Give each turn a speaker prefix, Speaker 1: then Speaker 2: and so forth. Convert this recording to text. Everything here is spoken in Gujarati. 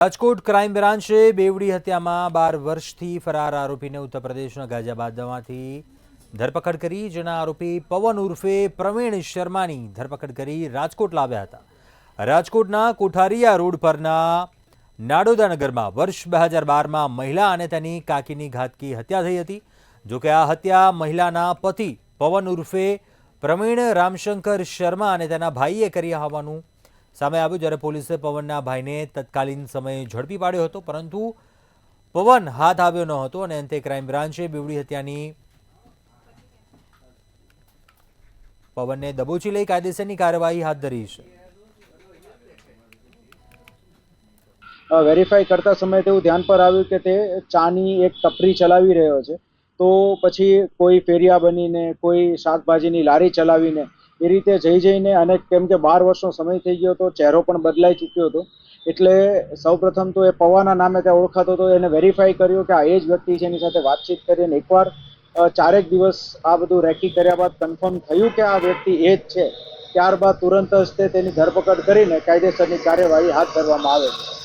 Speaker 1: રાજકોટ ક્રાઇમ બ્રાન્ચે બેવડી હત્યામાં 12 વર્ષથી ફરાર આરોપીને ઉત્તર પ્રદેશના ગાઝિયાબાદમાંથી ધરપકડ કરી, જેના આરોપી પવન ઉર્ફે પ્રવીણ શર્માની ધરપકડ કરી રાજકોટ લાવ્યા હતા। રાજકોટના કોઠારીયા રોડ પરના નાડોદા નગરમાં વર્ષ 2012માં મહિલા અને તેની કાકીની ઘાતકી હત્યા થઈ હતી। જોકે આ હત્યા મહિલાના પતિ પવન ઉર્ફે પ્રવીણ રામશંકર શર્મા અને તેના ભાઈએ કરી હોવાનું સામે આવ્યું, જ્યારે પોલીસે પવનના ભાઈને તત્કાલીન સમયે ઝડપી પાડ્યો હતો, પરંતુ પવન હાથ આવ્યો ન હતો અને અંતે ક્રાઇમ બ્રાન્ચે બેવડી હત્યાની પવનને દબોચી લઈ કાયદેસરની કાર્યવાહી હાથ ધરી છે।
Speaker 2: વેરીફાઈ કરતા સમયે તેવું ધ્યાન પર આવ્યું કે તે ચાની એક ટપરી ચલાવી રહ્યો છે, તો પછી કોઈ ફેરિયા બનીને કોઈ શાકભાજીની લારી ચલાવીને એ રીતે જઈને અને કેમ કે 12 વર્ષનો સમય થઈ ગયો હતો, ચહેરો પણ બદલાઈ ચૂક્યો હતો, એટલે સૌપ્રથમ તો એ પવાના નામે ત્યાં ઓળખાતો હતો, એને વેરીફાઈ કર્યું કે આ એ જ વ્યક્તિ છે, એની સાથે વાતચીત કરી અને એકવાર 4 દિવસ આ બધું રેકી કર્યા બાદ કન્ફર્મ થયું કે આ વ્યક્તિ એ જ છે, ત્યારબાદ તુરંત જ તેની ધરપકડ કરીને કાયદેસરની કાર્યવાહી હાથ ધરવામાં આવે છે।